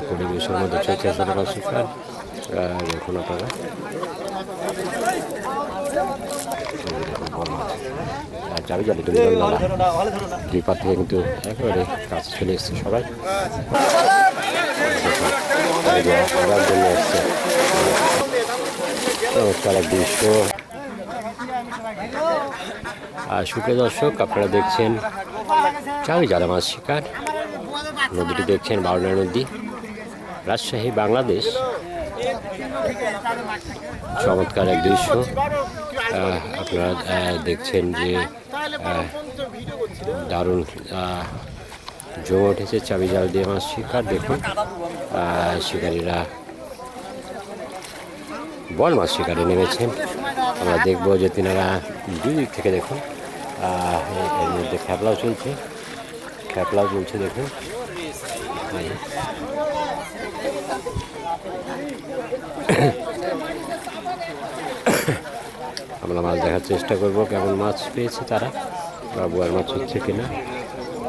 পরিবেশের মধ্যে চলছে ছোটো মাছ শিকার। দেখুন আপনারা যাবি যাবি তুমি দুই পার থেকে কিন্তু একেবারে কাছে চলে এসছে সবাই জন্য এসছে। নমস্কার এক দৃশ্য। সুপ্রিয় দর্শক, আপনারা দেখছেন চাবি জালে মাছ শিকার। নদীটি দেখছেন বারুণা নদী, রাজশাহী, বাংলাদেশ। চমৎকার এক দৃশ্য। আপনারা দেখছেন যে দারুণ জমে উঠেছে চাবি জাল দিয়ে মাছ শিকার। দেখুন শিকারীরা বল মাছ শিকারে নেমেছেন। আমরা দেখবো যে তিনারা দুই দিক থেকে দেখুন এর মধ্যে খ্যাপলাও চলছে দেখুন। আমরা মাছ দেখার চেষ্টা করব কেমন মাছ পেয়েছে তারা, বা বোয়ার মাছ হচ্ছে কিনা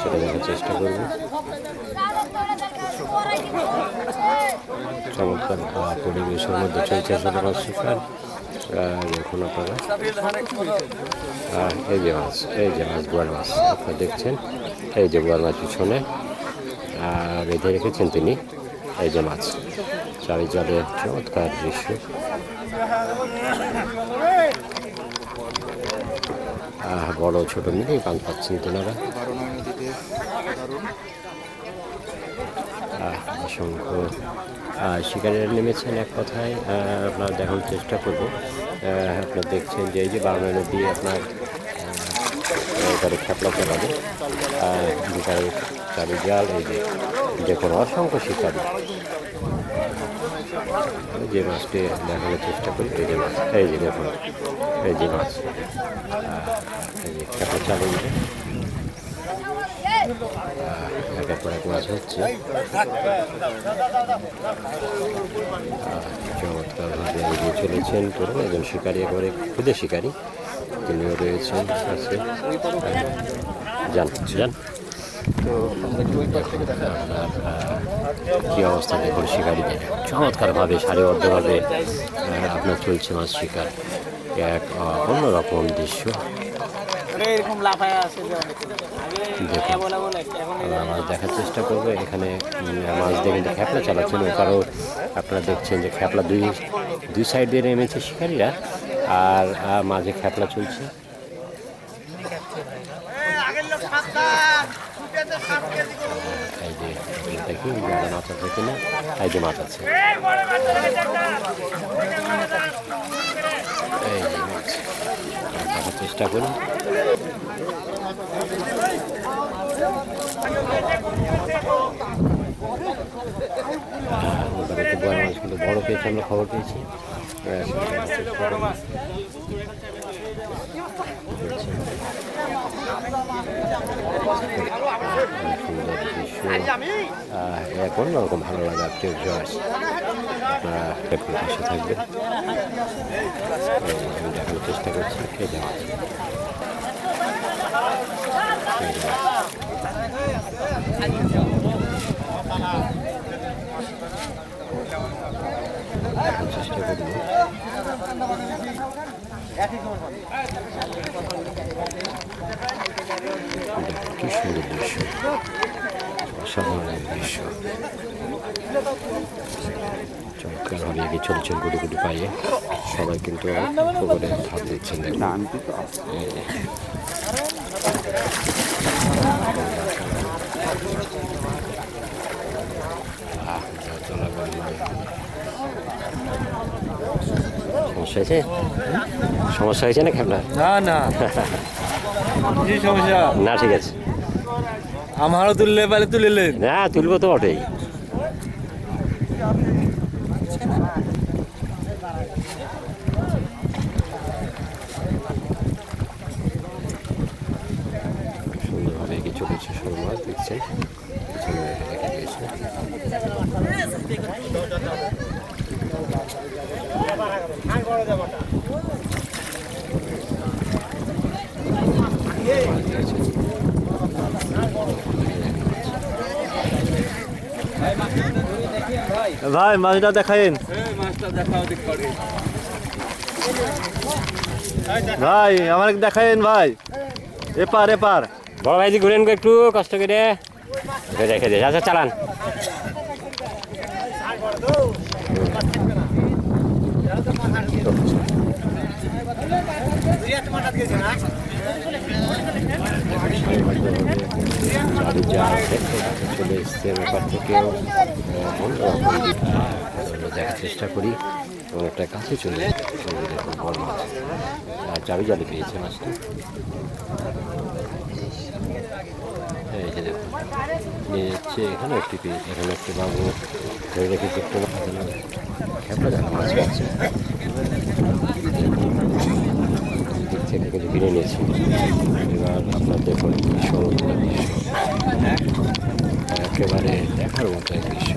সেটা দেখার চেষ্টা করব। চমৎকার পরিবেশের মধ্যে চলছে ছোটো মাছ শিকার। দেখুন আপনারা এই যে মাছ বোয়ার মাছ আপনারা দেখছেন। এই যে বোয়ার মাছ পিছনে বেঁধে রেখেছেন তিনি। এই যে মাছ চারি জালের চমৎকার দৃশ্য। বড় ছোট মিলেই পান পাচ্ছেন তেনারা। অসংখ্য শিকারীরা নেমেছেন। এক কথায় আপনার দেখানোর চেষ্টা করব। আপনারা দেখছেন যে এই যে বারুণা নদী আপনার এবারে খ্যাপলা চালাবে বিকালে চাবি জাল। এই যে দেখুন অসংখ্য শিকারী। যে মাছটি দেখানোর চেষ্টা করি এই যে মাছ, এই যে দেখুন এই যে মাছ এই যে খ্যাপলা চালিয়ে একের পর এক মাছ হচ্ছে। চমৎকারভাবে এগিয়ে চলেছেন তরুণ একজন শিকারী, একেবারে খুদে শিকারী তিনিও রয়েছেন কাছে। যান তো কী অবস্থা দেখুন শিকারীদের চমৎকারভাবে সারিবদ্ধভাবে আপনার চলছে মাছ শিকার। এক অন্যরকম দৃশ্য। আমরা দেখার চেষ্টা করবো এখানে মাছ দিয়ে কিন্তু খ্যাপলা চালাচ্ছেন। কারণ আপনারা দেখছেন যে খ্যাপলা দুই সাইড দিয়ে নেমেছে শিকারীরা, আর মাঝে খ্যাপলা চলছে। এই যে দেখি মাছ আছে কিনা। এই যে মাছ আছে, এই যে মাছ দেখার চেষ্টা করি। বড় মাছ কিন্তু বড় পেয়েছি, আমরা খবর পেয়েছি। এক অন্যরকম ভালো লাগা প্রিয় ভিউয়ার্স, আপনারা একটু পাশে থাকবেন। আমি দেখানোর চেষ্টা করছি এই যে মাছ। দেখার চেষ্টা করব কি সুন্দর দৃশ্য, অসাধারণ দৃশ্য। চমৎকারভাবে এগিয়ে চলছেন গুটি গুটি পাইয়ে। সবাই কিন্তু পুকুরে হাত দিচ্ছেন। সমস্যা হয়েছে না খেলা? না সমস্যা না, ঠিক আছে। আমারও তুললে পারে তুলিলেন। না, তুলবো তো ওটাই। সুন্দরভাবে এগিয়ে চলেছে সরু মাছ দেখছেন, পিছনে রেখে দিয়েছে। ভাই মাছটা দেখাইন ভাই আমার দেখাইন ভাই এপার এপার বড় ভাই ঘুরেন গো একটু কষ্ট করে রেখে দিয়ে আচ্ছা চালান গাড়ি যা আছে চলে এসছে ব্যাপার থেকেও অন্যরকম দেখার চেষ্টা করি এবং একটা কাছে চলে দেখুন বড় মাছ আর চাবি জালি পেয়েছে মাছটা এই যে দেখুন নিয়ে যাচ্ছে এখানে একটি পেয়েছে এখানে একটি বাবু ধরে রেখেছে একটু খেপা দেখা মাছ পাচ্ছে দিক থেকে কিন্তু কিনে নিয়েছি এবার আপনার দেখুন সমুদ্র দৃশ্য একেবারে দেখার মতো এক দৃশ্য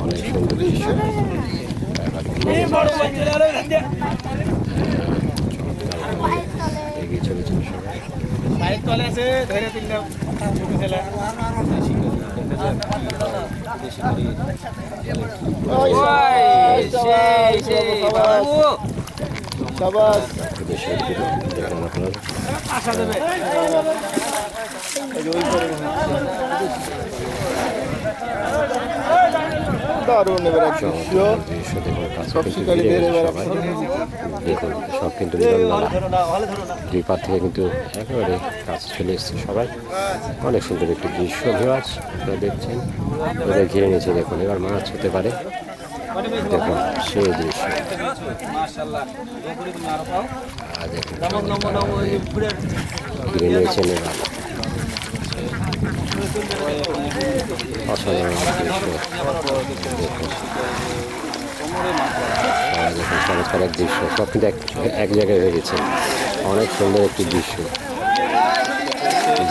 অনেক সুন্দর দৃশ্য এগিয়ে চলেছেন সবাই দেখুন আপনার দারুণ এবার এক দৃশ্য দৃশ্য দেখুন কাছে সব কিন্তু শিকারী ঘিরে ধরে গেছে সবাই দেখুন সব কিন্তু মিলনমেলা দুই পার থেকে কিন্তু একেবারে কাছে চলে এসছে সবাই অনেক সুন্দর একটি দৃশ্য ভিউয়ার্স আপনারা দেখছেন ওদের ঘিরে নিয়েছে দেখুন এবার মাছ হতে পারে দেখুন সেই দৃশ্য আর দেখুন ঘিরে নিয়েছেন এবার অসাধারণ দৃশ্য দেখুন দেখুন চমৎকার এক দৃশ্য সব কিন্তু এক জায়গায় হয়ে গেছে অনেক সুন্দর একটি দৃশ্য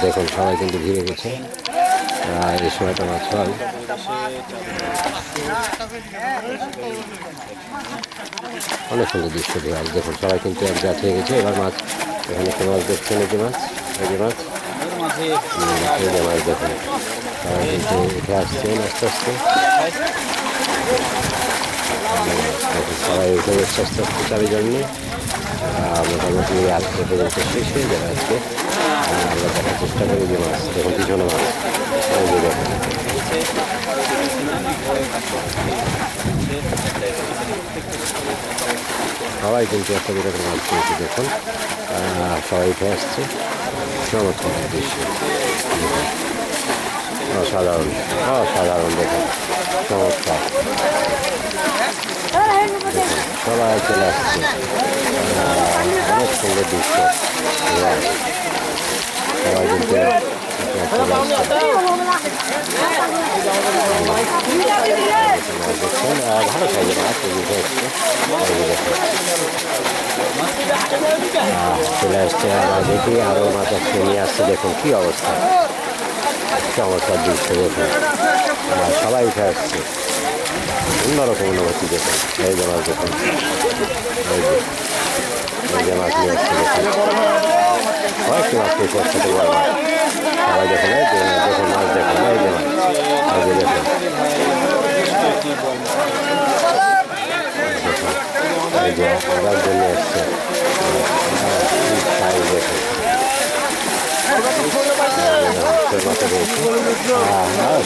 দেখুন সবাই কিন্তু ঘিরে গেছে এই সময়টা মাছ হয় অনেক সুন্দর দৃশ্য দেওয়া দেখুন সবাই কিন্তু এক জাত হয়ে গেছে এবার মাছ এখানে একটা মাছ দেখছেন এই যে মাছ এই যে মাছ এই যে মাছ দেখুন সবাই কিন্তু উঠে আসছেন আস্তে আস্তে দেখুন সবাই উঠে যাচ্ছে আস্তে আস্তে চাবি জন্য মোটামুটি আজকে পর্যন্ত শেষ হয়ে যাবে আজকে আমরা দেখার চেষ্টা করি যে মাছ দেখুন পিছনে মাছ এই যে দেখুন সবাই কিন্তু একটা বিরকম মাছ পেয়েছে দেখুন সবাই উঠে আসছে চমৎকার দৃশ্য অসাধারণ অসাধারণ দেখুন চমৎকার সবাই চলে আসছে অনেক সুন্দর দৃশ্য সবাই কিন্তু ভালো সাইজের মাছ উঠে এসছে চলে আসছে আমরা দেখি আরও মাছ আসছে নিয়ে আসছে দেখুন কী অবস্থা চমৎকার দৃশ্য দেখুন সবাই উঠে আসছে অন্যরকম অনুভূতি দেখুন এই যে মাছ দেখুন এই যে মাছ নিয়ে আসছে দেখুন কয়েকটি মাছ পেয়েছে একসাথে বড় মাছ সবাই দেখুন এই যে দেখুন মাছ দেখুন এই যে মাছ এই যে দেখুন এই যে আবার জন্য এসছে দেখুন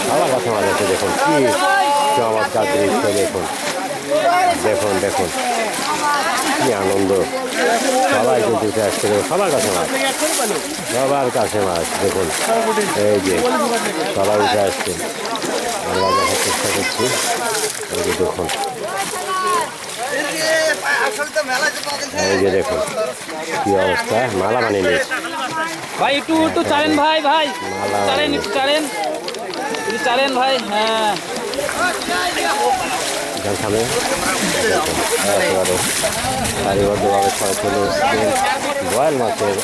সবার কথা মাছ আছে দেখুন কি চমৎকার দৃশ্য দেখুন দেখুন দেখুন কি আনন্দ সবাই কিন্তু উঠে আসছে সবার কাছে মাছ সবার কাছে মাছ দেখুন এই যে সবাই উঠে আসছে আমরা দেখার চেষ্টা করছি এই যে দেখুন এই যে দেখুন কি অবস্থা মালা বানিয়ে নিয়েছে ভাই একটু একটু চালেন ভাই ভাই চালেন একটু চালেন একটু চালেন ভাই হ্যাঁ সামনে একেবারে সারিবদ্ধভাবে সবাই চলে এসছে বয়াল মাছের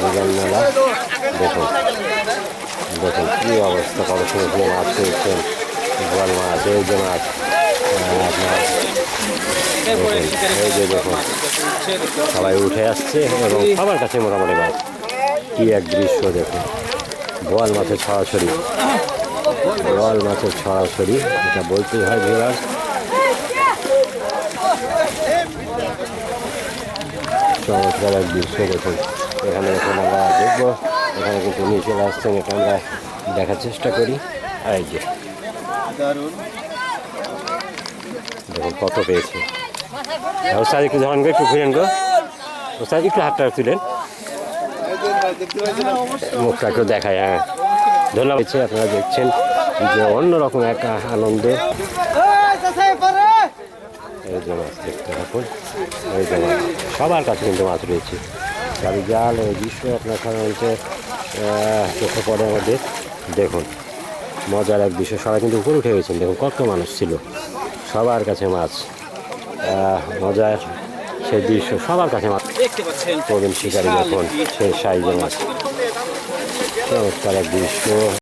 মিলন মেলা দেখুন দেখুন কী অবস্থা কত সুন্দর মাছ পেয়েছেন বয়াল মাছ এই যে মাছ আপনার এই যে দেখুন সবাই উঠে আসছে এবং সবার কাছে মোটামুটি মাছ কী এক দৃশ্য দেখুন বোয়াল মাছের ছড়াছড়ি রয়াল মাছের ছড়াছড়ি, এটা বলতেই হয় ভিউয়ার্স। চমৎকার এক দৃশ্য দেখুন। এখানে এখন আমরা দেখবো, এখানে কিন্তু নিচে আসছেন, এটা আমরা দেখার চেষ্টা করি। এই যে দেখুন কত পেয়েছে। ওস্তাদ একটু ধরেন গো, একটু ঘুরেন গো ওস্তাদ, একটু হাতটা তুলেন, মুখটা একটু দেখায়। হ্যাঁ ধন্যবাদ। আপনারা দেখছেন যে অন্যরকম এক আনন্দে এই যে মাছ দেখতে থাকুন। এই যে মাছ সবার কাছে কিন্তু মাছ রয়েছে, গাড়ি জাল এই দৃশ্য আপনার সাধারণত চোখে পড়ে আমাদের। দেখুন মজার এক দৃশ্য, সবাই কিন্তু উপরে উঠে গেছেন। দেখুন কত মানুষ ছিল, সবার কাছে মাছ, মজার সেই দৃশ্য, সবার কাছে মাছ। দেখতে পাচ্ছেন প্রবীণ শিকারী যখন সেই সাইজে মাছ, চমৎকার এক দৃশ্য।